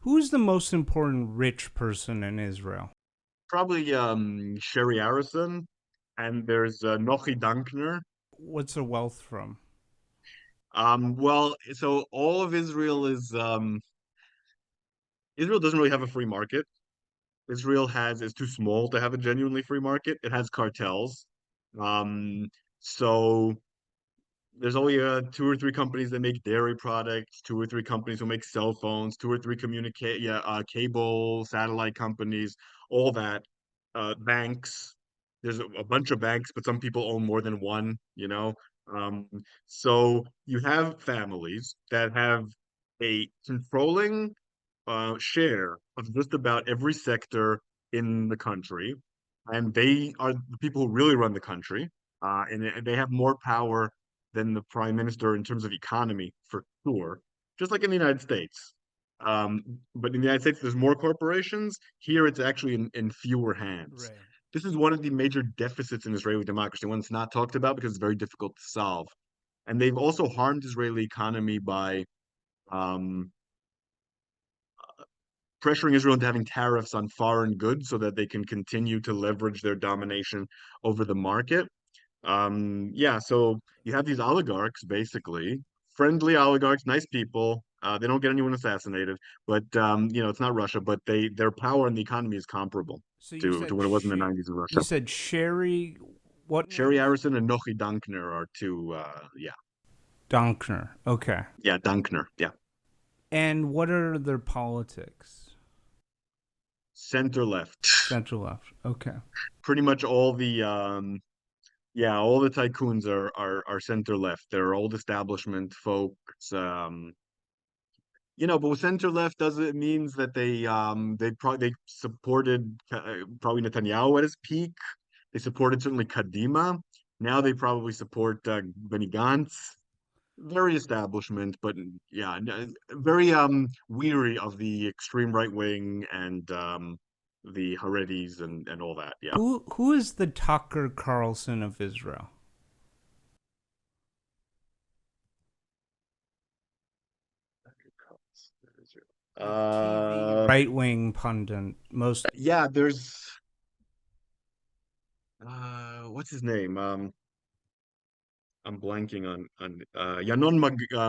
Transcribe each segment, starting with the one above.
Who's the most important rich person in Israel? Probably Sherry Arison, and there's Nochi Dankner. What's the wealth from? Well, so all of Israel Israel doesn't really have a free market. Israel has is too small to have a genuinely free market. It has cartels. Um, so there's only two or three companies that make dairy products, two or three companies who make cell phones, two or three cable satellite companies, all that. Banks. There's a bunch of banks, but some people own more than one. Um, so you have families that have a controlling share of just about every sector in the country, and they are the people who really run the country, and they have more power than the prime minister in terms of economy for sure, just like in the United States. But in the United States, there's more corporations. Here, it's actually in fewer hands. Right. This is one of the major deficits in Israeli democracy, one that's not talked about because it's very difficult to solve. And they've also harmed Israeli economy by um, pressuring Israel into having tariffs on foreign goods so that they can continue to leverage their domination over the market. Yeah, so you have these oligarchs, basically, friendly oligarchs, nice people. They don't get anyone assassinated, but it's not Russia, but their power in the economy is comparable So to what it was in the 90s in you Russia. said Sherry, what Sherry names? Arison and Nochi Dankner are two, yeah, Donkner. Okay. yeah, Dankner, yeah, And what are their politics? center left. Central left. Okay. Pretty much all the yeah, all the tycoons are center left. They're old establishment folks. But with center left does it means that they supported probably Netanyahu at his peak. They supported certainly Kadima. Now they probably support Benny Gantz. Very establishment, but yeah, very weary of the extreme right wing and the Haredis and all that. Yeah. Who is the Tucker Carlson of Israel? Like TV Uh, right wing pundit. Most yeah, there's what's his name? I'm blanking on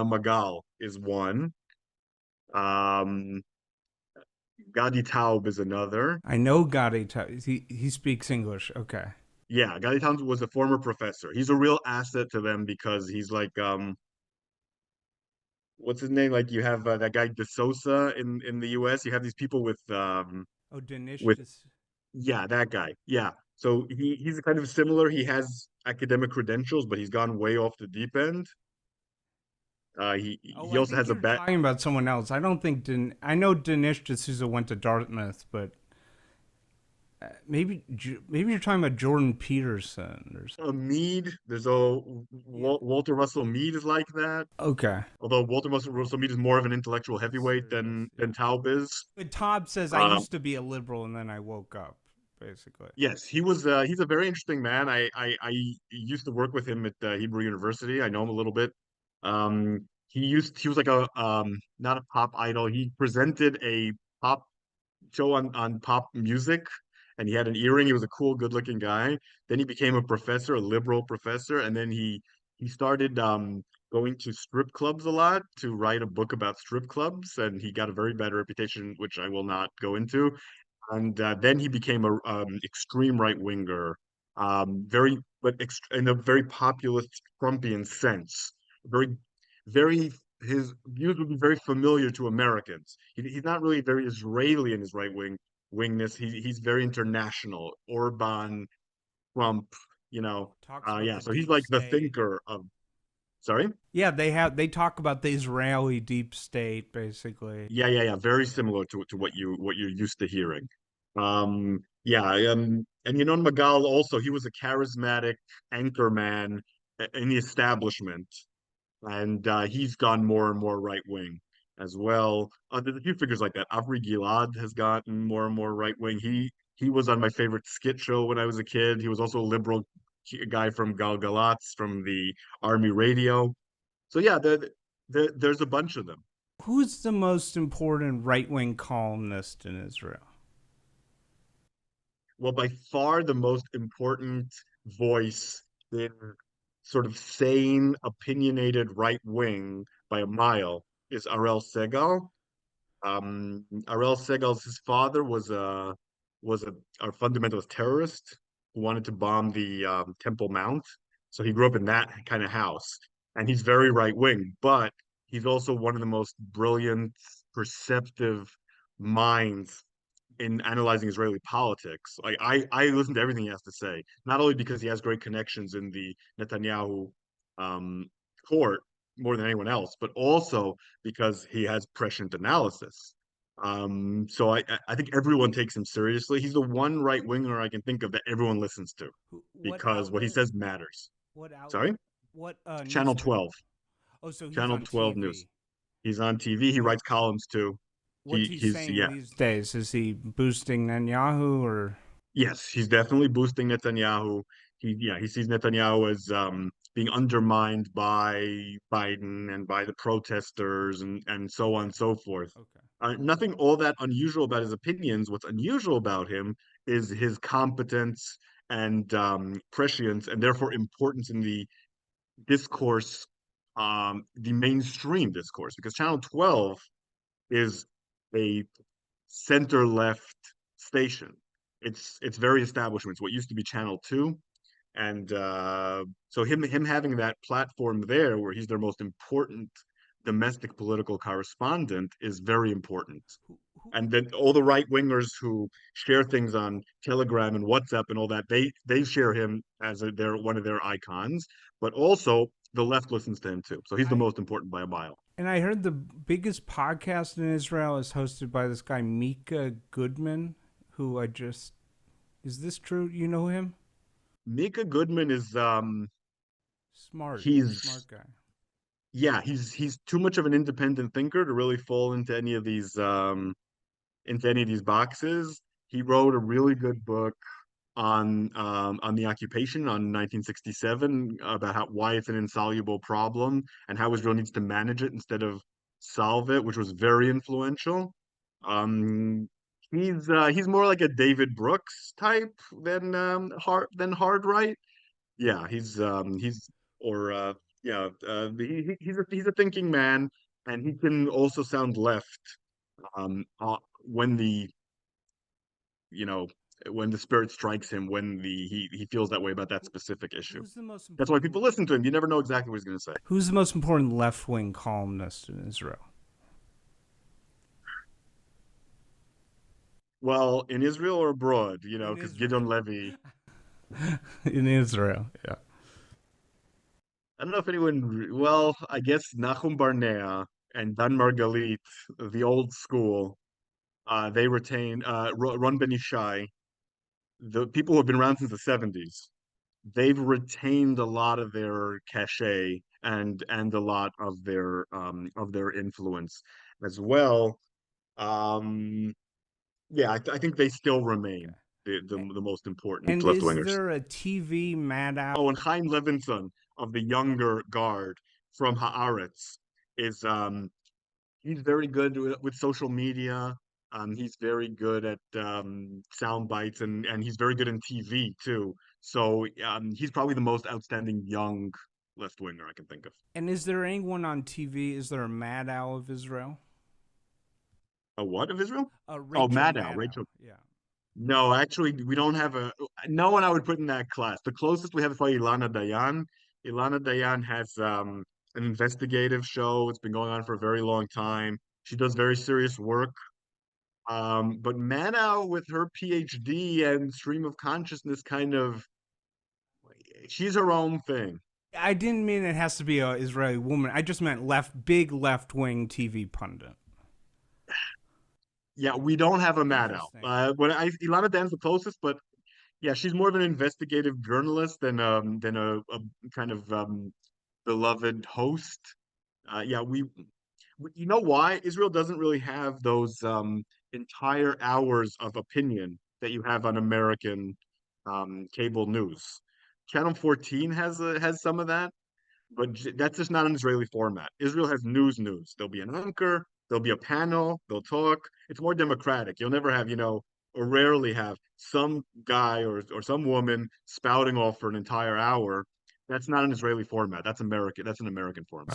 Magal is one. Um, Gadi Taub is another. I know Gotti. He speaks English. Okay. Yeah, Gadi Taub was a former professor. He's a real asset to them because he's like what's his name? Like you have that guy De Sosa in the US. You have these people Oh, Danish. with yeah, that guy. Yeah. So he's kind of similar. He has academic credentials, but he's gone way off the deep end. He Oh, he I also think has a you're bet. talking about someone else. I don't think I know Dinesh D'Souza went to Dartmouth, but maybe you're talking about Jordan Peterson or something. Mead. There's Yeah. Walter Russell Mead is like that. Okay. Although Russell Mead is more of an intellectual heavyweight Serious. than Yeah. Taub is. But Todd says I Um, used to be a liberal and then I woke up, basically. yes, he's a very interesting man. I used to work with him at Hebrew University. I know him a little bit. He was like a not a pop idol. He presented a pop show on pop music, and he had an earring. He was a cool, good-looking guy. Then he became a professor, a liberal professor, and then he started going to strip clubs a lot to write a book about strip clubs, and he got a very bad reputation, which I will not go into. And then he became a extreme right winger, very in a very populist Trumpian sense. Very, very his views would be very familiar to Americans. He's not really very Israeli in his wingness. He's very international. Orban, Trump, Talks about yeah. the So he's deep like the state. thinker of. Sorry. Yeah, they talk about the Israeli deep state, basically. Yeah. Very similar to what you're used to hearing. Yeah, and Magal also, he was a charismatic anchor man in the establishment, and he's gone more and more right wing as well. There's a few figures like that. Avri Gilad has gotten more and more right wing. He was on my favorite skit show when I was a kid. He was also a liberal guy from Gal Galatz from the Army radio. So yeah, there's a bunch of them. Who's the most important right wing columnist in Israel? Well, by far the most important voice in sort of sane, opinionated right wing by a mile is Arel Segal. Arel Segal's his father was a fundamentalist terrorist who wanted to bomb the Temple Mount. So he grew up in that kind of house, and he's very right wing, but he's also one of the most brilliant, perceptive minds in analyzing Israeli politics. Like I listen to everything he has to say, not only because he has great connections in the Netanyahu um, court more than anyone else, but also because he has prescient analysis. So I think everyone takes him seriously. He's the one right winger I can think of that everyone listens to What because what he outlet? says matters. What Sorry, outlet? What Channel newspaper? 12, Oh, so he's Channel on 12 News. TV. He's on TV. He What writes columns too. what's he He's saying yeah. these days? Is he boosting Netanyahu or Yes, he's definitely boosting Netanyahu. He sees Netanyahu as being undermined by Biden and by the protesters and so on okay, and so forth. okay. Nothing all that unusual about his opinions. What's unusual about him is his competence and prescience, and therefore importance in the discourse, the mainstream discourse, because Channel 12 is a center left station. It's very establishment. It's what used to be Channel 2. And so him having that platform there where he's their most important domestic political correspondent is very important. Who And then all the right wingers who share things on Telegram and WhatsApp and all that, they share him as their one of their icons. But also the left listens to him too. So he's the I most important by a mile. and I heard the biggest podcast in Israel is hosted by this guy Mika Goodman, who I just is this true? You know him? Mika Goodman is Smart he's guy. yeah, he's too much of an independent thinker to really fall into any of these boxes. He wrote a really good book on the occupation on 1967 about how why it's an insoluble problem and how Israel needs to manage it instead of solve it, which was very influential. Um, he's more like a David Brooks type than hard right. Yeah, he's or yeah, he's a thinking man, and he can also sound left when the you know when the spirit strikes him, when he feels that way about that Who, specific issue. who's the most That's why important? people listen to him. You never know exactly what he's going to say. Who's the most important left wing columnist in Israel? Well, in Israel or abroad, In because Israel. Gideon Levy, In Israel, yeah. I don't know if anyone, well, I guess Nahum Barnea and Dan Margalit, the old school, they retain Ron Ben Ishai, the people who have been around since the 70s. They've retained a lot of their cachet and a lot of their influence as well. Um, yeah, I think they still remain Okay. the most important And left is wingers. there a TV mad out? Oh, and Chaim Levinson of the younger guard from Haaretz is he's very good with social media. He's very good at sound bites and he's very good in TV too. So he's probably the most outstanding young left winger I can think of. And is there anyone on TV? Is there a mad owl of Israel? A what of Israel? Oh, Rachel Maddow, Maddow. Rachel. Yeah. No, actually, we don't have no one I would put in that class. The closest we have is probably Ilana Dayan. Ilana Dayan has an investigative show. It's been going on for a very long time. She does very serious work. But Manow with her PhD and stream of consciousness kind of she's her own thing. I didn't mean it has to be a Israeli woman. I just meant big left wing TV pundit. Yeah, we don't have a Maddow. Interesting. Ilana Dayan's the closest, but yeah, she's more of an investigative journalist than a kind of beloved host. Yeah, you know why Israel doesn't really have those entire hours of opinion that you have on American cable news. Channel 14 has some of that, but that's just not an Israeli format. Israel has news. There'll be an anchor, There'll be a panel, they'll talk. It's more democratic. You'll never have, or rarely have some guy or some woman spouting off for an entire hour. That's not an Israeli format. That's American. That's an American format.